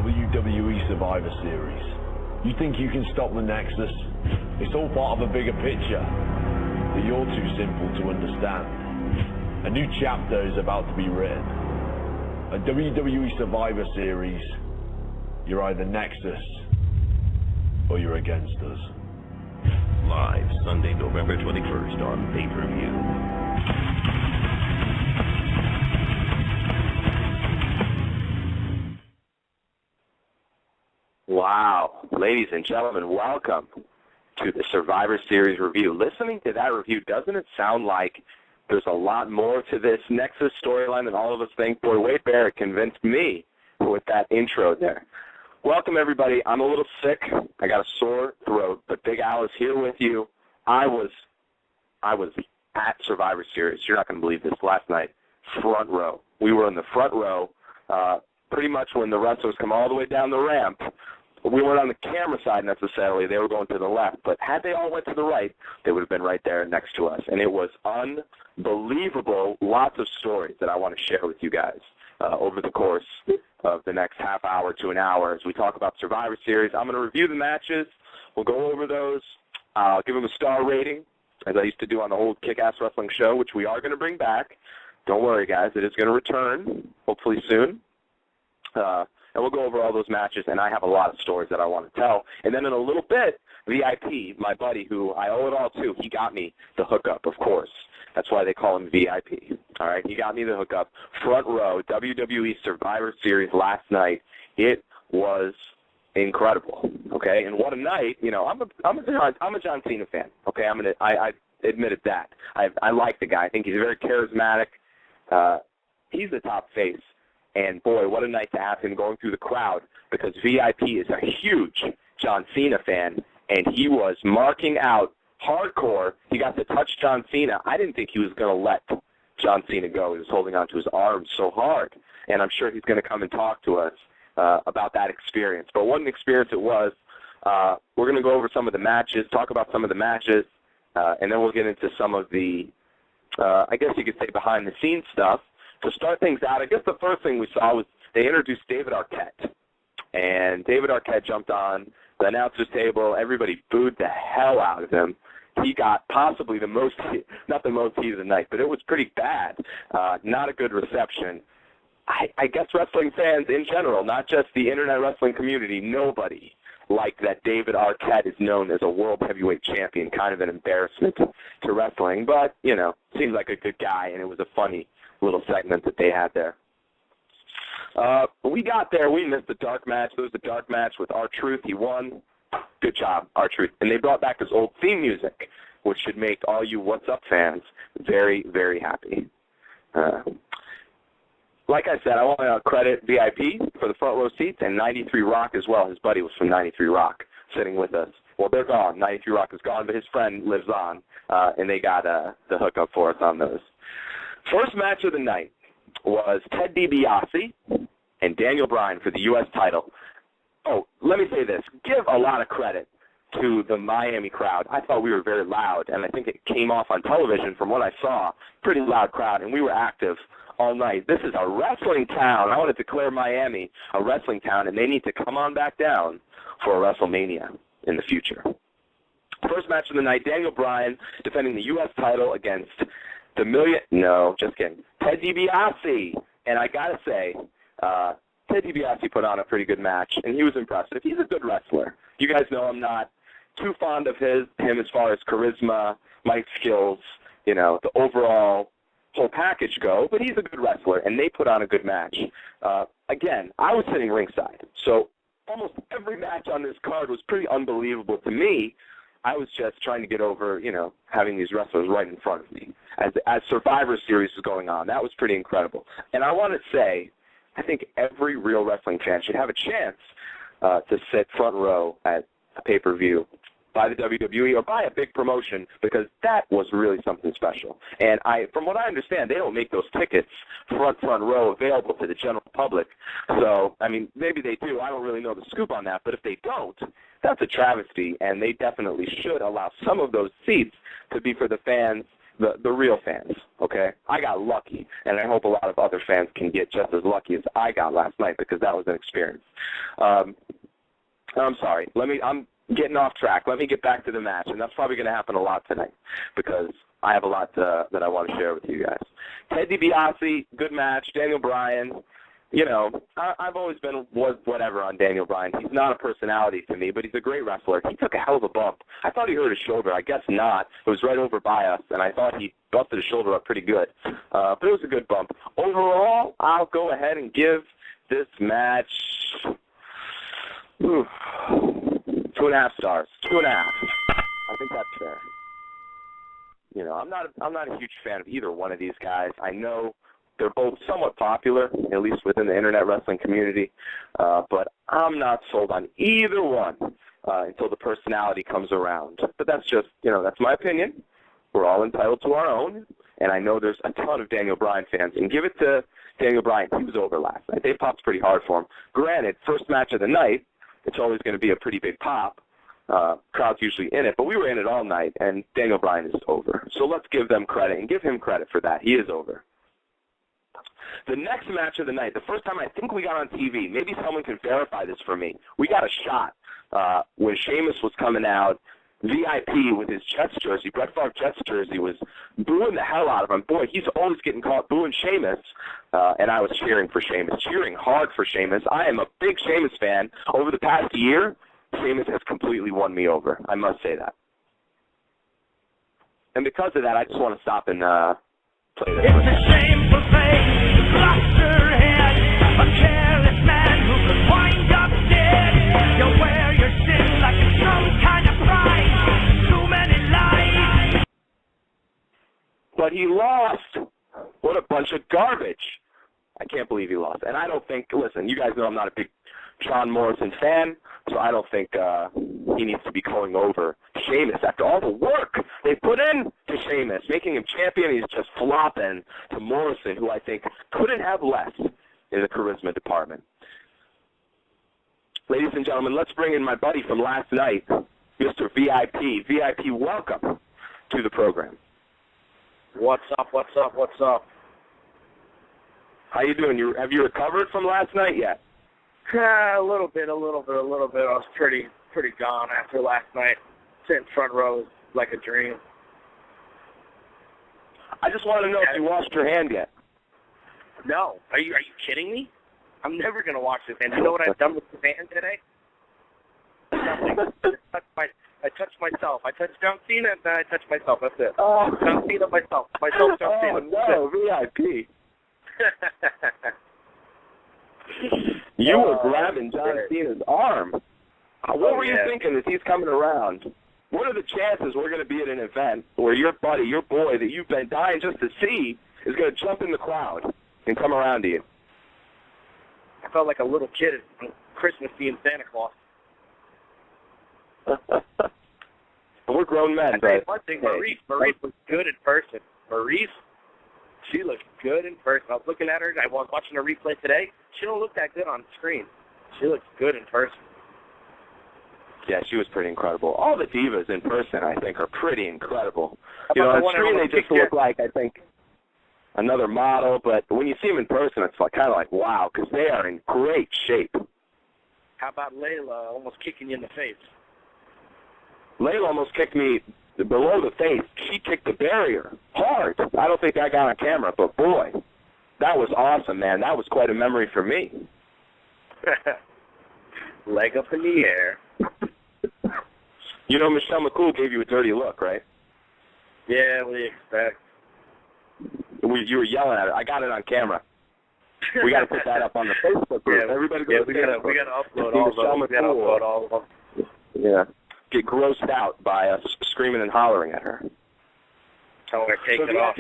WWE Survivor Series. You think you can stop the Nexus? It's all part of a bigger picture that you're too simple to understand. A new chapter is about to be written. A WWE Survivor Series, you're either Nexus or you're against us. Live Sunday, November 21st on pay-per-view. Wow. Ladies and gentlemen, welcome to the Survivor Series review. Listening to that review, doesn't it sound like there's a lot more to this Nexus storyline than all of us think? Boy, Wade Barrett convinced me with that intro there. Welcome, everybody. I'm a little sick. I got a sore throat, but Big Al is here with you. I was at Survivor Series. You're not going to believe this. Last night, front row. We were in the front row pretty much when the wrestlers come all the way down the ramp. We weren't on the camera side necessarily. They were going to the left. But had they all went to the right, they would have been right there next to us. And it was unbelievable. Lots of stories that I want to share with you guys over the course of the next half hour to an hour as we talk about Survivor Series. I'm going to review the matches. We'll go over those. I'll give them a star rating, as I used to do on the old Kick-Ass Wrestling show, which we are going to bring back. Don't worry, guys. It is going to return, hopefully soon. And we'll go over all those matches, and I have a lot of stories that I want to tell. And then in a little bit, VIP, my buddy, who I owe it all to, he got me the hookup, of course. That's why they call him VIP. All right, he got me the hookup. Front row, WWE Survivor Series last night. It was incredible. Okay, and what a night! You know, I'm a John Cena fan. Okay, I admitted that. I like the guy. I think he's very charismatic. He's the top face. And, boy, what a night to have him going through the crowd, because VIP is a huge John Cena fan, and he was marking out hardcore. He got to touch John Cena. I didn't think he was going to let John Cena go. He was holding onto his arms so hard, and I'm sure he's going to come and talk to us about that experience. But what an experience it was. We're going to go over some of the matches, talk about some of the matches, and then we'll get into some of the, I guess you could say, behind-the-scenes stuff. To start things out, I guess the first thing we saw was they introduced David Arquette. And David Arquette jumped on the announcer's table. Everybody booed the hell out of him. He got possibly the most, not the most heat of the night, but it was pretty bad. Not a good reception. I guess wrestling fans in general, not just the internet wrestling community, nobody liked that David Arquette is known as a world heavyweight champion, kind of an embarrassment to wrestling. But, you know, seems like a good guy, and it was a funny little segment that they had there. We got there. We missed the dark match. There was a dark match with R-Truth. He won. Good job, R-Truth. And they brought back this old theme music, which should make all you What's Up fans very, very happy. Like I said, I want to credit VIP for the front row seats and 93 Rock as well. His buddy was from 93 Rock sitting with us. Well, they're gone. 93 Rock is gone, but his friend lives on, and they got the hookup for us on those. First match of the night was Ted DiBiase and Daniel Bryan for the U.S. title. Oh, let me say this. Give a lot of credit to the Miami crowd. I thought we were very loud, and I think it came off on television from what I saw. Pretty loud crowd, and we were active all night. This is a wrestling town. I want to declare Miami a wrestling town, and they need to come on back down for a WrestleMania in the future. First match of the night, Daniel Bryan defending the U.S. title against Ted DiBiase. And I got to say, Ted DiBiase put on a pretty good match, and he was impressive. He's a good wrestler. You guys know I'm not too fond of him as far as charisma, mic skills, you know, the overall whole package go, but he's a good wrestler, and they put on a good match. Again, I was sitting ringside, so almost every match on this card was pretty unbelievable to me. I was just trying to get over, you know, having these wrestlers right in front of me as Survivor Series was going on. That was pretty incredible. And I want to say, I think every real wrestling fan should have a chance to sit front row at a pay-per-view by the WWE or by a big promotion, because that was really something special. And from what I understand, they don't make those tickets front row available to the general public. So, I mean, maybe they do. I don't really know the scoop on that. But if they don't, that's a travesty, and they definitely should allow some of those seats to be for the fans the real fans, okay? I got lucky, and I hope a lot of other fans can get just as lucky as I got last night because that was an experience. I'm sorry. I'm getting off track. Let me get back to the match, and that's probably going to happen a lot tonight because I have a lot that I want to share with you guys. Ted DiBiase, good match. Daniel Bryan, you know, I've always been whatever on Daniel Bryan. He's not a personality to me, but he's a great wrestler. He took a hell of a bump. I thought he hurt his shoulder. I guess not. It was right over by us, and I thought he busted his shoulder up pretty good. But it was a good bump. Overall, I'll go ahead and give this match 2.5 stars. 2.5. I think that's fair. You know, I'm not a huge fan of either one of these guys. I know they're both somewhat popular, at least within the internet wrestling community, but I'm not sold on either one until the personality comes around. But that's just, you know, that's my opinion. We're all entitled to our own, and I know there's a ton of Daniel Bryan fans. And give it to Daniel Bryan. He was over last night. They popped pretty hard for him. Granted, first match of the night, it's always going to be a pretty big pop. Crowd's usually in it, but we were in it all night, and Daniel Bryan is over. So let's give them credit and give him credit for that. He is over. The next match of the night, the first time I think we got on TV, maybe someone can verify this for me, we got a shot when Sheamus was coming out, VIP with his Jets jersey, Brett Favre Jets jersey, was booing the hell out of him. Boy, he's always getting caught booing Sheamus, and I was cheering for Sheamus, cheering hard for Sheamus. I am a big Sheamus fan. Over the past year, Sheamus has completely won me over. I must say that. And because of that, I just want to stop and play this. It's a shameful thing, lost her head, a careless man who could wind up dead. You wear your sin like it's some kind of pride, too many lies. But he lost. What a bunch of garbage. I can't believe he lost. And I don't think, listen, you guys know I'm not a big John Morrison fan, so I don't think he needs to be going over Sheamus after all the work they put in to Sheamus, making him champion. He's just flopping to Morrison, who I think couldn't have less in the charisma department. Ladies and gentlemen, let's bring in my buddy from last night, Mr. VIP. VIP, welcome to the program. What's up, what's up, what's up? How you doing? Have you recovered from last night yet? A little bit. I was pretty gone after last night. Sitting front row was like a dream. I just want to know if you washed your hand yet. No. Are you kidding me? I'm never going to wash this hand. You know what I've done with the hand today? Nothing. I touched myself. I touched John Cena, and then I touched myself. That's it. Oh. John Cena, myself. Myself, John Cena. Oh, no, VIP. You were grabbing John Cena's arm. What were you thinking as he's coming around? What are the chances we're going to be at an event where your buddy, your boy that you've been dying just to see is going to jump in the crowd and come around to you? I felt like a little kid at Christmas seeing Santa Claus. We're grown men. I tell you one thing, Maurice was good in person. Maurice, she looked good in person. I was looking at her. I was watching a replay today. She don't look that good on screen. She looks good in person. Yeah, she was pretty incrediable. All the divas in person, I think, are pretty incredible. You know, on screen they just look like, I think, another model, but when you see them in person, it's like, kind of like, wow, because they are in great shape. How about Layla almost kicking you in the face? Layla almost kicked me below the face. She kicked the barrier hard. I don't think I got on camera, but boy, that was awesome, man. That was quite a memory for me. Leg up in the air. You know, Michelle McCool gave you a dirty look, right? Yeah, what do you expect? You were yelling at it. I got it on camera. We got to put that up on the Facebook group. Yeah, everybody go to Facebook. We got to upload all of them. We got to upload all of them. Yeah. Get grossed out by us screaming and hollering at her. Tell her take it off.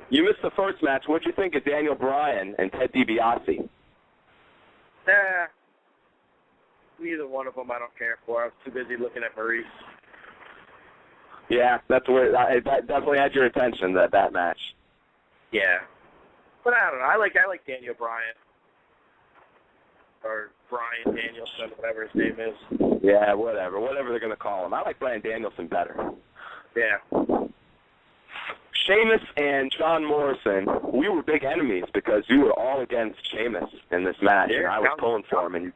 You missed the first match. What'd you think of Daniel Bryan and Ted DiBiase? Neither one of them I don't care for. I was too busy looking at Maurice. Yeah, that's where that definitely had your attention, that match. Yeah. But I don't know. I like Daniel Bryan. Or Bryan Danielson, whatever his name is. Yeah, whatever they're going to call him. I like Bryan Danielson better. Yeah. Sheamus and John Morrison, we were big enemies because you were all against Sheamus in this match, and I was pulling for him. And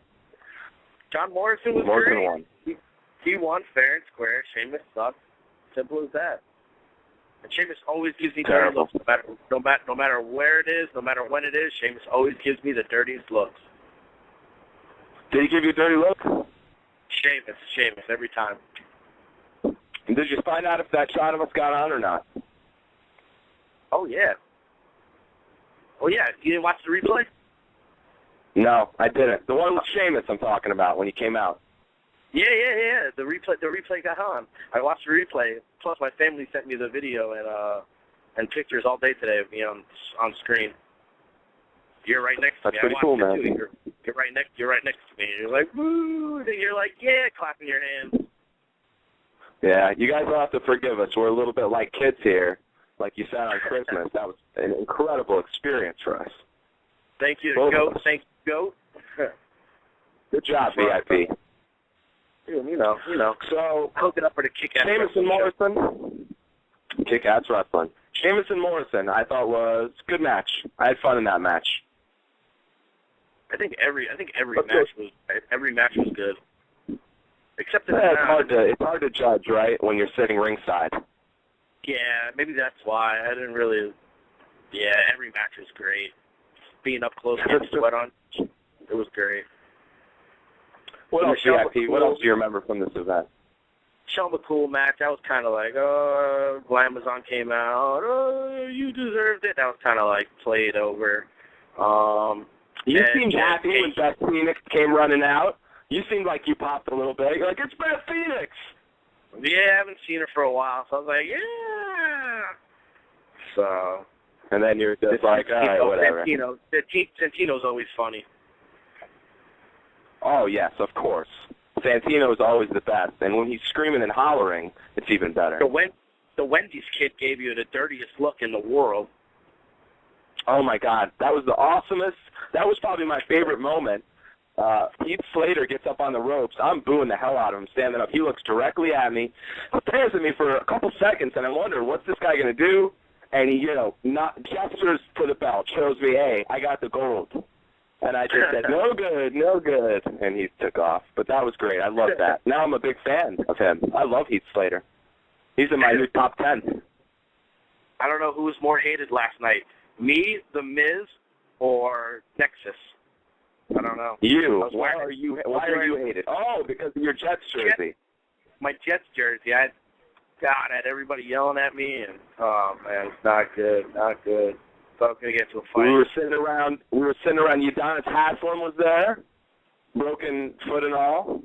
John Morrison was Morrison great. won. He won fair and square. Sheamus sucked. Simple as that. And Sheamus always gives me dirty looks, no matter where it is, no matter when it is. Sheamus always gives me the dirtiest looks. Did he give you a dirty look? Sheamus, every time. And did you find out if that shot of us got on or not? Oh yeah. You didn't watch the replay? No, I didn't. The one with Sheamus I'm talking about when he came out. Yeah. The replay got on. I watched the replay. Plus, my family sent me the video and pictures all day today of me on screen. You're right next to me. That's pretty cool, man. You're right next to me. You're like, woo! And you're like, yeah, clapping your hands. Yeah, you guys will have to forgive us. We're a little bit like kids here, like you said on Christmas. That was an incredible experience for us. Thank you, Goat. Thank you, Goat. Good job, VIP. You know. So, hook it up for the kick-ass Sheamus and Morrison. Kick-ass wrestling. Sheamus and Morrison, I thought was a good match. I had fun in that match. I think every match was good. Except the it's hard to judge, right, when you're sitting ringside. Yeah, maybe that's why. I didn't really. Yeah, every match was great. Being up close, getting sweat on, it was great. What else, VIP? What else do you remember from this event? Michelle McCool match, I was kind of like, Glamazon came out, you deserved it. That was kind of like played over. You seemed happy when Beth Phoenix came running out. You seemed like you popped a little bit. You're like, it's Beth Phoenix. Yeah, I haven't seen her for a while, so I was like, yeah. So. And then you're just like, all right, whatever. Santino's always funny. Oh, yes, of course. Santino is always the best, and when he's screaming and hollering, it's even better. The Wendy's kid gave you the dirtiest look in the world. Oh, my God. That was the awesomest. That was probably my favorite moment. Heath Slater gets up on the ropes. I'm booing the hell out of him, standing up. He looks directly at me, stares at me for a couple seconds, and I wonder, what's this guy going to do? And he, gestures to the belt, shows me, hey, I got the gold. And I just said, no good, and he took off. But that was great. I love that. Now I'm a big fan of him. I love Heath Slater. He's in my new top 10. I don't know who was more hated last night, me, The Miz, or Nexus. I don't know. You. Why are you hated? Oh, because of your Jets jersey. My Jets jersey. I had everybody yelling at me, and oh man, it's not good. So I was gonna get to a fight. We were sitting around. Udonis Haslem was there, broken foot and all.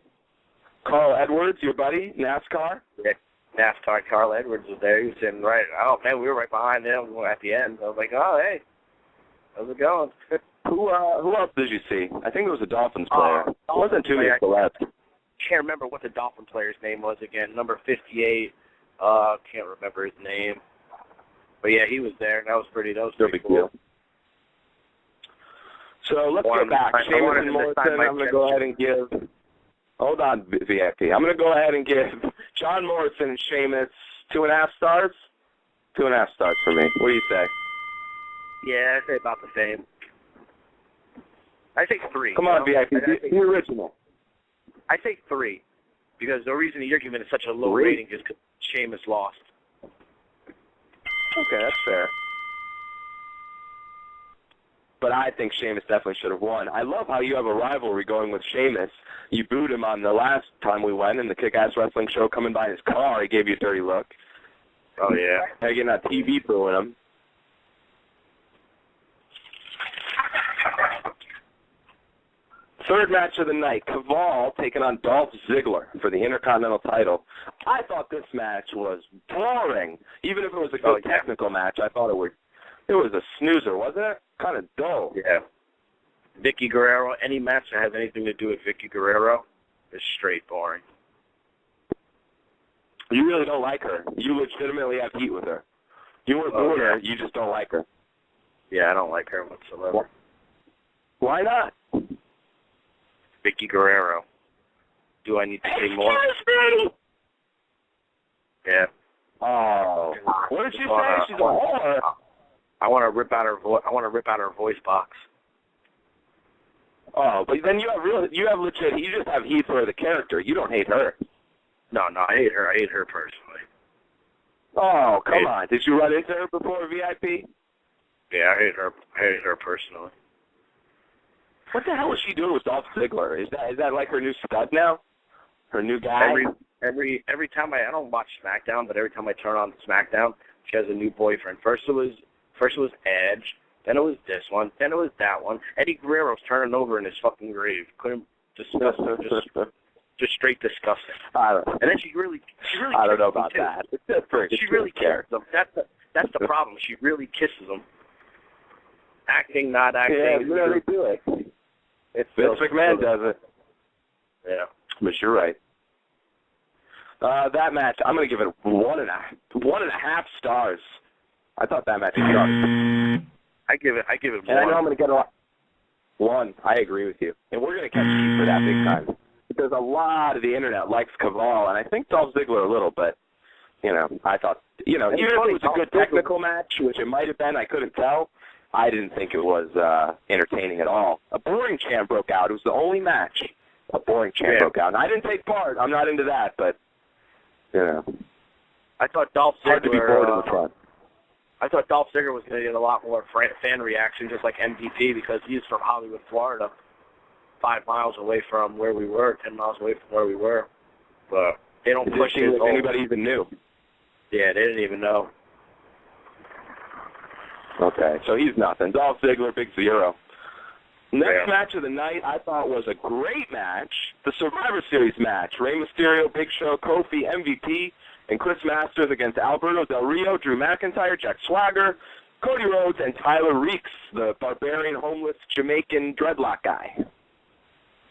Carl Edwards, your buddy, NASCAR. Yeah, NASCAR. Carl Edwards was there. He was sitting right. Oh man, we were right behind him at the end. I was like, oh hey, how's it going? Who else did you see? I think it was a Dolphins player. It wasn't too many celebs. Can't remember what the Dolphin player's name was again. Number 58. Can't remember his name. But yeah, he was there. That was pretty cool. So let's get back. Sheamus and Morrison, I'm going to go ahead and give. Hold on, VIP. I'm going to go ahead and give John Morrison and Sheamus 2.5 stars. 2.5 stars for me. What do you say? Yeah, I'd say about the same. I think 3. Come on, VIP. The original. I think 3. Because the reason you're giving it such a low rating is because Sheamus lost. Okay, that's fair. But I think Sheamus definitely should have won. I love how you have a rivalry going with Sheamus. You booed him on the last time we went in the Kick-Ass Wrestling show, coming by his car. He gave you a dirty look. Oh, yeah. Now you're getting on TV booing him. Third match of the night, Caval taking on Dolph Ziggler for the Intercontinental title. I thought this match was boring. Even if it was a good technical match, I thought it was a snoozer, wasn't it? Kind of dull. Yeah. Vicky Guerrero, any match that has anything to do with Vicky Guerrero is straight boring. You really don't like her. You legitimately have heat with her. You weren't booing her, you just don't like her. Yeah, I don't like her whatsoever. Why not? Vicky Guerrero. Do I need to say more? Yeah. Oh, what did she say? She's a whore. I want to rip out her I want to rip out her voice box. Oh, but then you have legit. You just have heat for the character. You don't hate her. No, I hate her. I hate her personally. Oh, come on. Did you run into her before VIP? Yeah, I hate her. I hate her personally. What the hell is she doing with Dolph Ziggler? Is that like her new stud now? Her new guy? Every time I don't watch SmackDown, but every time I turn on SmackDown, she has a new boyfriend. First it was Edge, then it was this one, then it was that one. Eddie Guerrero's turning over in his fucking grave. Couldn't disgusting, just straight disgusting. And then she really I don't know about that. It's different. She really kisses him. That's the problem. She really kisses him. Acting, not acting. Yeah, you know they do it. Vince McMahon does it. Yeah. But you're right. That match, I'm going to give it 1.5 stars. I thought that match was sucked. I give it And 1. I know I'm going to get a lot. 1. I agree with you. And we're going to catch heat for that big time. Because a lot of the internet likes Caval, and I think Dolph Ziggler a little, but, I thought, even if it was a good technical match, which it might have been, I couldn't tell, I didn't think it was entertaining at all. A boring chant broke out. It was the only match a boring chant broke out. And I didn't take part. I'm not into that, but, I thought Dolph Ziggler, hard to be bored in the front. I thought Dolph Ziggler was going to get a lot more fan reaction, just like MVP, because he's from Hollywood, Florida, 5 miles away from where we were, 10 miles away from where we were. But they don't push it. If anybody even knew. Yeah, they didn't even know. Okay, so he's nothing. Dolph Ziggler, big 0. Next match of the night I thought was a great match, the Survivor Series match. Rey Mysterio, Big Show, Kofi, MVP, and Chris Masters against Alberto Del Rio, Drew McIntyre, Jack Swagger, Cody Rhodes, and Tyler Reeks, the barbarian, homeless Jamaican dreadlock guy.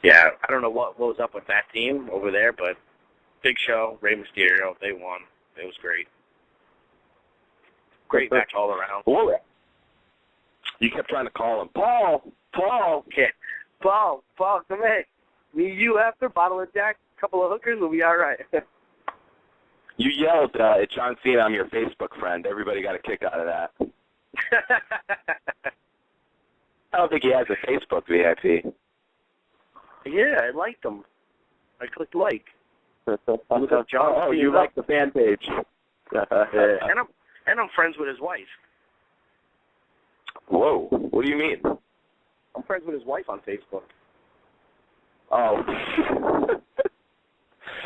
Yeah, I don't know what was up with that team over there, but Big Show, Rey Mysterio, they won. It was great. Great match all around. Boy. You kept trying to call him. Paul! Yeah. Paul, come here. Me, you after, bottle of Jack, couple of hookers, we'll be all right. You yelled at John Cena, I'm your Facebook friend. Everybody got a kick out of that. I don't think he has a Facebook VIP. Yeah, I liked him. I clicked like. Oh, you like the fan page. And I'm friends with his wife. Whoa, what do you mean? I'm friends with his wife on Facebook. Oh.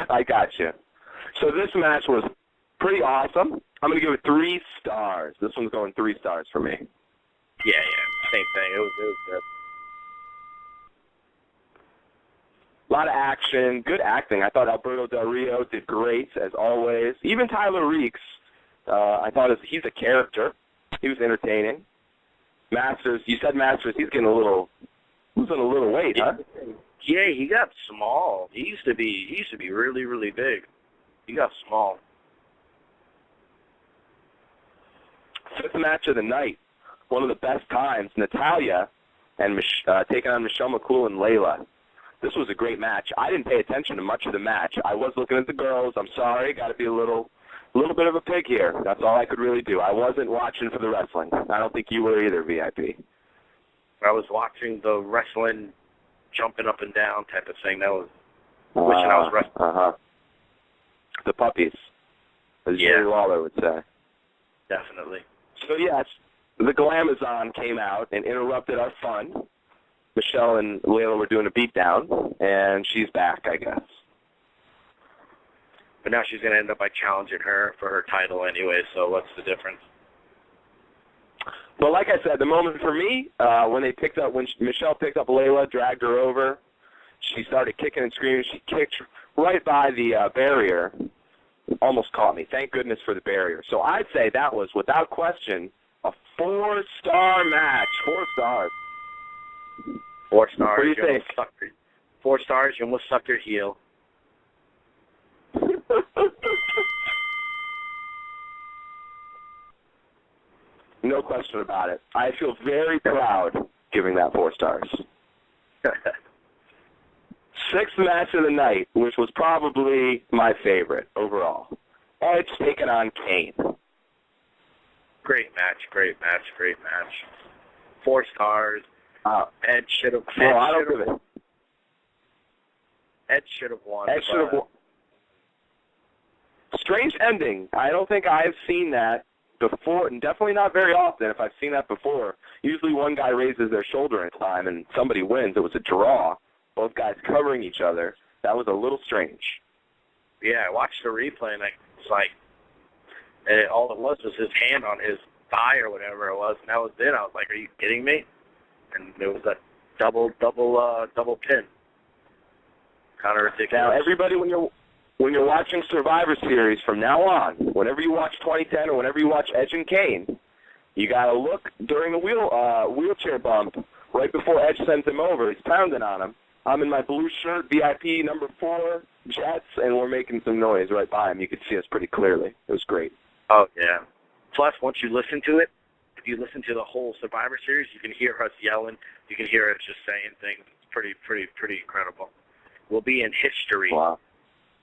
I got you. So this match was pretty awesome. I'm going to give it 3 stars. This one's going 3 stars for me. Yeah, same thing. It was good. A lot of action, good acting. I thought Alberto Del Rio did great, as always. Even Tyler Reeks, I thought he's a character. He was entertaining. Masters, you said Masters, he's getting losing a little weight, huh? Yeah, he got small. He used to be really, really big. He got small. 5th match of the night, one of the best times, Natalya and taking on Michelle McCool and Layla. This was a great match. I didn't pay attention to much of the match. I was looking at the girls. I'm sorry, got to be a little bit of a pig here. That's all I could really do. I wasn't watching for the wrestling. I don't think you were either, VIP. I was watching the wrestling, jumping up and down type of thing. That was wishing I was wrestling. The puppies, as Jerry Lawler would say. Definitely. So, yes, the Glamazon came out and interrupted our fun. Michelle and Layla were doing a beatdown, and she's back, I guess. But now she's going to end up by challenging her for her title anyway, so what's the difference? Well, like I said, the moment for me, when Michelle picked up Layla, dragged her over, she started kicking and screaming. She kicked right by the barrier, almost caught me. Thank goodness for the barrier. So I'd say that was, without question, a 4-star match. 4 stars. 4 stars. What do you think? 4 stars, you almost sucked her heel. No question about it. I feel very proud giving that 4 stars. 6th match of the night, which was probably my favorite overall. Edge taking on Kane. Great match. 4 stars. Edge should have. Edge should have won. Edge should have won. Strange ending. I don't think I've seen that before, and definitely not very often if I've seen that before. Usually one guy raises their shoulder in time and somebody wins. It was a draw. Both guys covering each other. That was a little strange. Yeah, I watched the replay, and it's like, all it was his hand on his thigh or whatever it was, and that was it. I was like, are you kidding me? And it was a double pin. Kind of ridiculous. Now, everybody, when you're watching Survivor Series from now on, whenever you watch 2010 or whenever you watch Edge and Kane, you got to look during the wheelchair bump right before Edge sends him over. He's pounding on him. I'm in my blue shirt, VIP number 4, Jets, and we're making some noise right by him. You could see us pretty clearly. It was great. Oh, yeah. Plus, once you listen to it, if you listen to the whole Survivor Series, you can hear us yelling. You can hear us just saying things. It's pretty incredible. We'll be in history. Wow.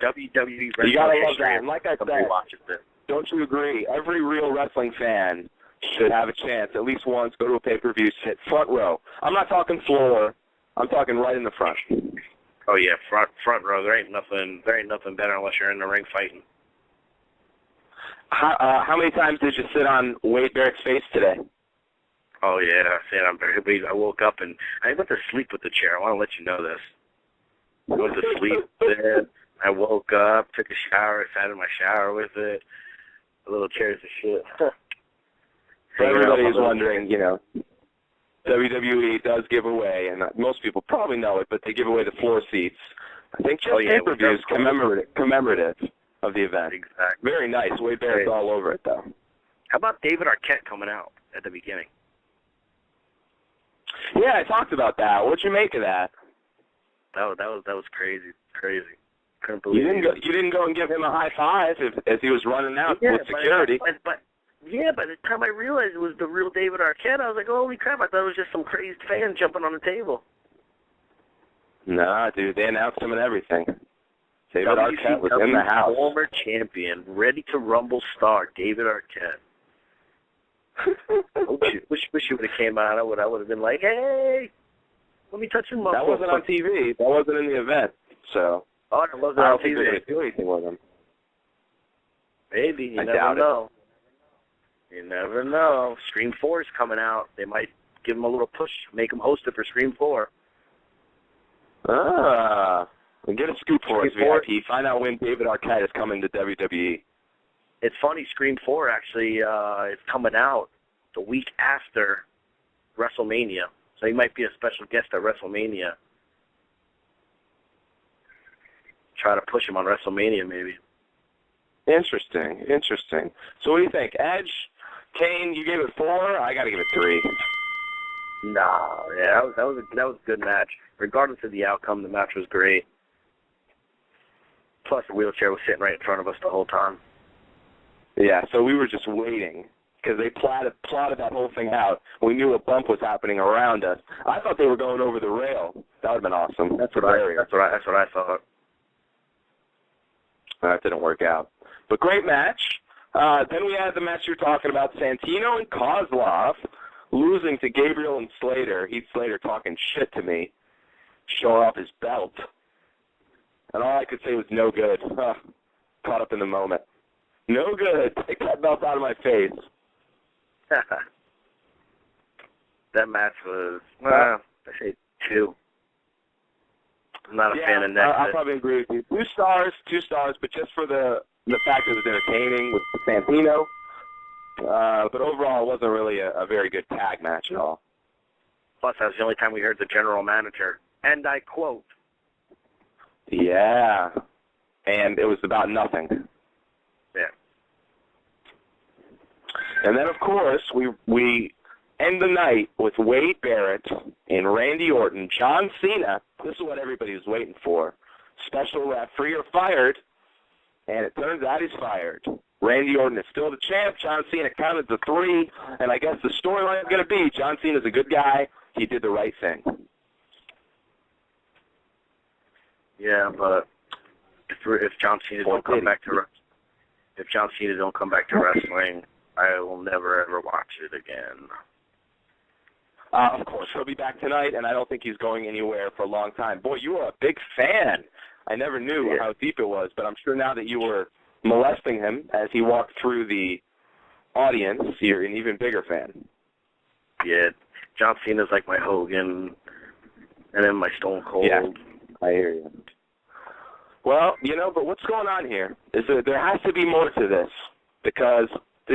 WWE wrestling you gotta love history. That. And like I said, don't you agree? Every real wrestling fan should have a chance at least once, go to a pay-per-view, sit front row. I'm not talking floor. I'm talking right in the front. Oh yeah, front row. There ain't nothing better unless you're in the ring fighting. How many times did you sit on Wade Barrett's face today? Oh yeah, I woke up and I went to sleep with the chair. I want to let you know this. I went to sleep with it. I woke up, took a shower, sat in my shower with it. A little chairs of shit. For everybody who's wondering, WWE does give away, and most people probably know it, but they give away the floor seats. I think just pay-per-views commemorative of the event. Exactly. Very nice. Wade Barrett's all over it, though. How about David Arquette coming out at the beginning? Yeah, I talked about that. What'd you make of that? That was crazy. Couldn't believe it. You didn't go and give him a high five as he was running out with security. But by the time I realized it was the real David Arquette, I was like, holy crap, I thought it was just some crazed fan jumping on the table. Nah, dude, they announced him and everything. David Arquette was in the house. Former champion, ready to rumble star, David Arquette. wish you would have came out. I would have been like, hey, let me touch him. That wasn't on TV. That wasn't in the event. So. Oh, it wasn't I on don't think TV. they're going to do anything with him. Maybe. You never know. You never know. Scream 4 is coming out. They might give him a little push, make him host it for Scream 4. Get a scoop for us, VIP. Find out when David Arquette is coming to WWE. It's funny, Scream 4 actually is coming out the week after WrestleMania. So he might be a special guest at WrestleMania. Try to push him on WrestleMania, maybe. Interesting. So what do you think? Edge, Kane, you gave it 4. I got to give it 3. No, yeah, that was a good match. Regardless of the outcome, the match was great. Plus, the wheelchair was sitting right in front of us the whole time. Yeah, so we were just waiting because they plotted that whole thing out. We knew a bump was happening around us. I thought they were going over the rail. That would have been awesome. That's what I thought. That didn't work out. But great match. Then we had the match you were talking about, Santino and Kozlov losing to Gabriel and Slater. Heath Slater talking shit to me, showing off his belt. And all I could say was no good. Caught up in the moment. No good. Take that belt out of my face. That match was, I say 2. I'm not a fan of Nexus. I'll probably agree with you. 2 stars, but just for the fact that it was entertaining with Santino. But overall, it wasn't really a very good tag match at all. Plus, that was the only time we heard the general manager. And I quote. Yeah. And it was about nothing. Yeah. And then, of course, we end the night with Wade Barrett and Randy Orton. John Cena, this is what everybody was waiting for. Special referee or fired, and it turns out he's fired. Randy Orton is still the champ. John Cena counted the 3, and I guess the storyline is going to be John Cena's a good guy. He did the right thing. Yeah, but if John Cena don't come back to if John Cena don't come back to wrestling, I will never ever watch it again. Of course, he'll be back tonight, and I don't think he's going anywhere for a long time. Boy, you are a big fan. I never knew how deep it was, but I'm sure now that you were molesting him as he walked through the audience, you're an even bigger fan. Yeah, John Cena's like my Hogan, and then my Stone Cold. Yeah, I hear you. Well, but what's going on here is that there has to be more to this, because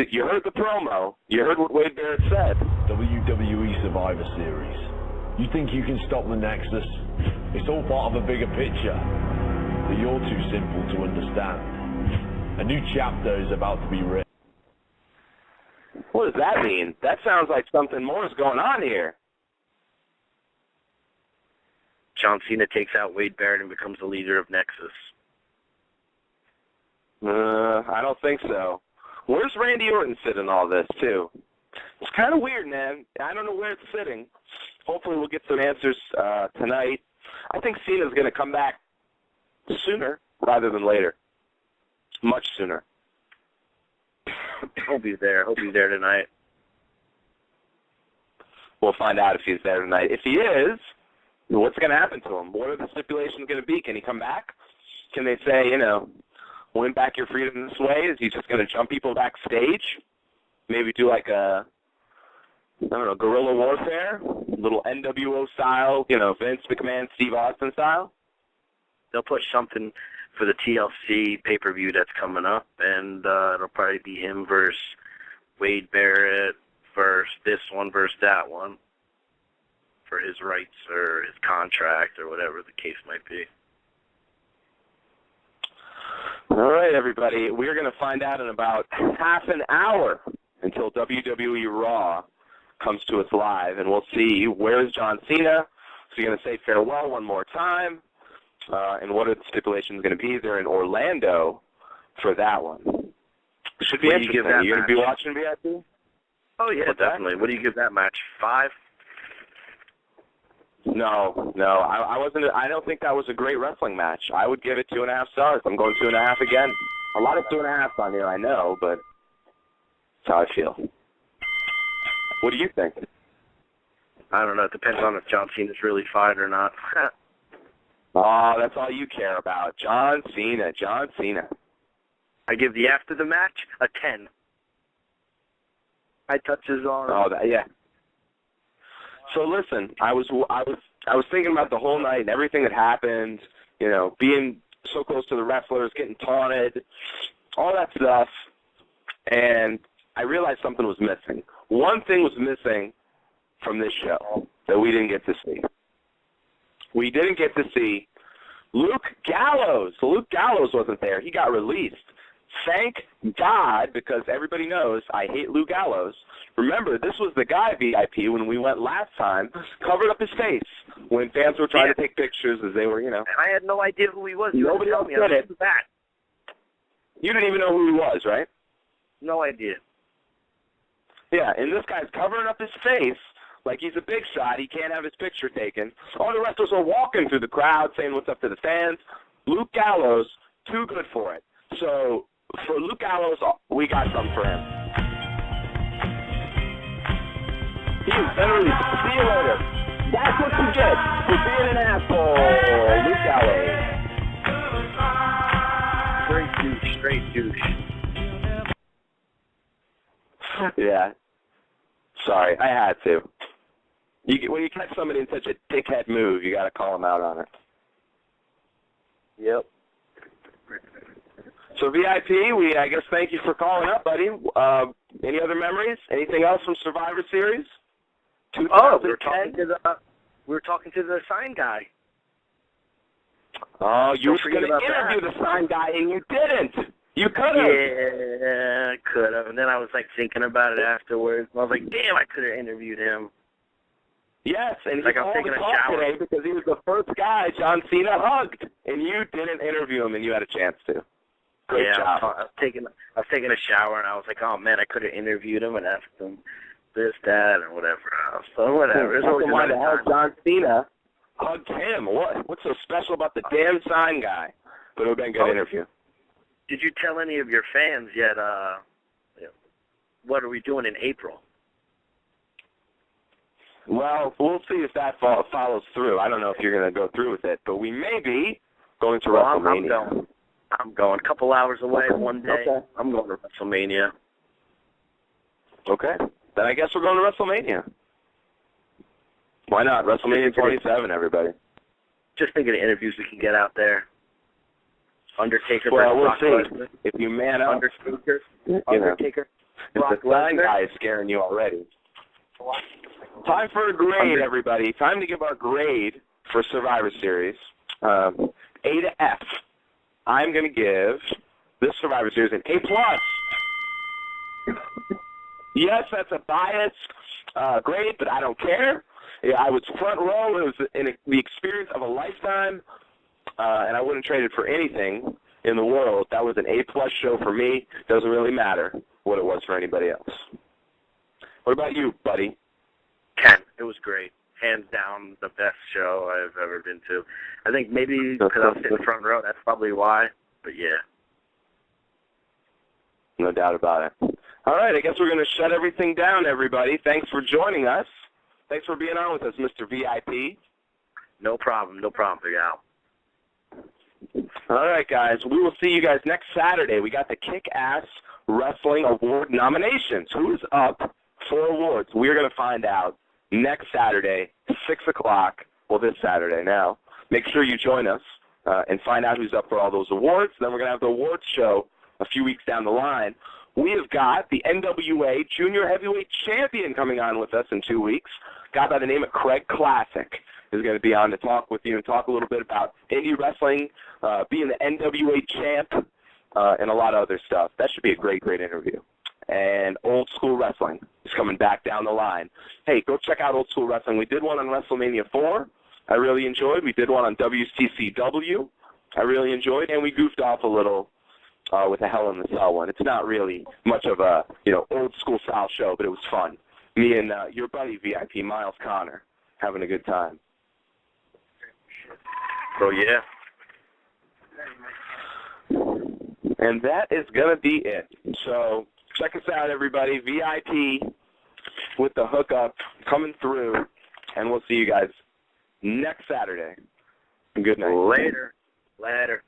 you heard the promo. You heard what Wade Barrett said. WWE Survivor Series. You think you can stop the Nexus? It's all part of a bigger picture, but you're too simple to understand. A new chapter is about to be written. What does that mean? That sounds like something more is going on here. John Cena takes out Wade Barrett and becomes the leader of Nexus. I don't think so. Where's Randy Orton sit in all this, too? It's kind of weird, man. I don't know where it's sitting. Hopefully we'll get some answers tonight. I think Cena's going to come back sooner rather than later. Much sooner. Hope he's there. Hope he's there tonight. We'll find out if he's there tonight. If he is, what's going to happen to him? What are the stipulations going to be? Can he come back? Can they say, win back your freedom this way? Is he just going to jump people backstage? Maybe do like a, guerrilla warfare? A little NWO style, Vince McMahon, Steve Austin style? They'll push something for the TLC pay-per-view that's coming up, and it'll probably be him versus Wade Barrett versus this one versus that one for his rights or his contract or whatever the case might be. All right, everybody. We're going to find out in about half an hour until WWE Raw comes to us live, and we'll see where's John Cena. Is he going to say farewell one more time? And what are the stipulations going to be? They're in Orlando for that one. Should be interesting. Are you going to be watching VIP? Oh, yeah, definitely. What do you give that match? 5? No. I wasn't. I don't think that was a great wrestling match. I would give it 2.5 stars. I'm going 2.5 again. A lot of 2.5s on here, I know, but that's how I feel. What do you think? I don't know. It depends on if John Cena's really fired or not. Oh, that's all you care about. John Cena. I give the after the match a 10. I touch his arm. Oh, yeah. So listen, I was thinking about the whole night and everything that happened. Being so close to the wrestlers, getting taunted, all that stuff, and I realized something was missing. One thing was missing from this show that we didn't get to see. We didn't get to see Luke Gallows. So Luke Gallows wasn't there. He got released. Thank God, because everybody knows I hate Luke Gallows. Remember, this was the guy VIP when we went last time, covered up his face when fans were trying to take pictures as they were, And I had no idea who he was. Nobody else did it. You didn't even know who he was, right? No idea. Yeah, and this guy's covering up his face like he's a big shot. He can't have his picture taken. All the wrestlers are walking through the crowd saying what's up to the fans. Luke Gallows, too good for it. So for Luke Gallows, we got something for him. He's literally, see you later. That's what you get for being an asshole, Luke Gallows. Straight douche. Yeah. Sorry, I had to. When you catch somebody in such a dickhead move, you got to call them out on it. Yep. So VIP, I guess thank you for calling up, buddy. Any other memories? Anything else from Survivor Series? We were talking to the sign guy. Oh, you were going to interview the sign guy, and you didn't. You could have. Yeah, I could have. And then I was thinking about it afterwards. I was like, damn, I could have interviewed him. Yes, and I'm taking a shower today because he was the first guy John Cena hugged, and you didn't interview him, and you had a chance to. Great job. I was taking a shower, and I was like, oh man, I could have interviewed him and asked him this, that, or whatever else. So whatever. Why the hell John Cena hugged him? What's so special about the damn sign guy? But it would have been a good interview. Did you tell any of your fans yet? What are we doing in April? Well, we'll see if that follows through. I don't know if you're going to go through with it, but we may be going to WrestleMania. I'm going a couple hours away one day. Okay. I'm going to WrestleMania. Okay. Then I guess we're going to WrestleMania. Why not? WrestleMania 27, everybody. Just think of the interviews we can get out there. Undertaker well, versus we'll Brock see. Lesnar. If you man up. Undertaker. If the sign guy is scaring you already. Time for a grade, everybody. Time to give our grade for Survivor Series. A to F. I'm going to give this Survivor Series an A+. Yes, that's a biased grade, but I don't care. Yeah, I was front row. It was the experience of a lifetime, and I wouldn't trade it for anything in the world. That was an A+ show for me. Doesn't really matter what it was for anybody else. What about you, buddy? 10. It was great. Hands down, the best show I've ever been to. I think maybe because I was sitting front row, that's probably why. But yeah. No doubt about it. All right, I guess we're going to shut everything down, everybody. Thanks for joining us. Thanks for being on with us, Mr. VIP. No problem, Big Al. All right, guys. We will see you guys next Saturday. We got the Kick-Ass Wrestling Award nominations. Who's up for awards? We're going to find out next Saturday, 6 o'clock. Well, this Saturday now. Make sure you join us and find out who's up for all those awards. Then we're going to have the awards show a few weeks down the line. We have got the NWA Junior Heavyweight Champion coming on with us in 2 weeks. A guy by the name of Craig Classic is going to be on to talk with you and talk a little bit about indie wrestling, being the NWA champ, and a lot of other stuff. That should be a great, great interview. And Old School Wrestling is coming back down the line. Hey, go check out Old School Wrestling. We did one on WrestleMania 4. I really enjoyed. We did one on WCCW. I really enjoyed. And we goofed off a little with the Hell in the Cell one. It's not really much of a, old school style show, but it was fun. Me and your buddy VIP, Miles Connor, having a good time. So, yeah. And that is going to be it. So check us out, everybody. VIP with the hookup coming through, and we'll see you guys next Saturday. Good night. Later.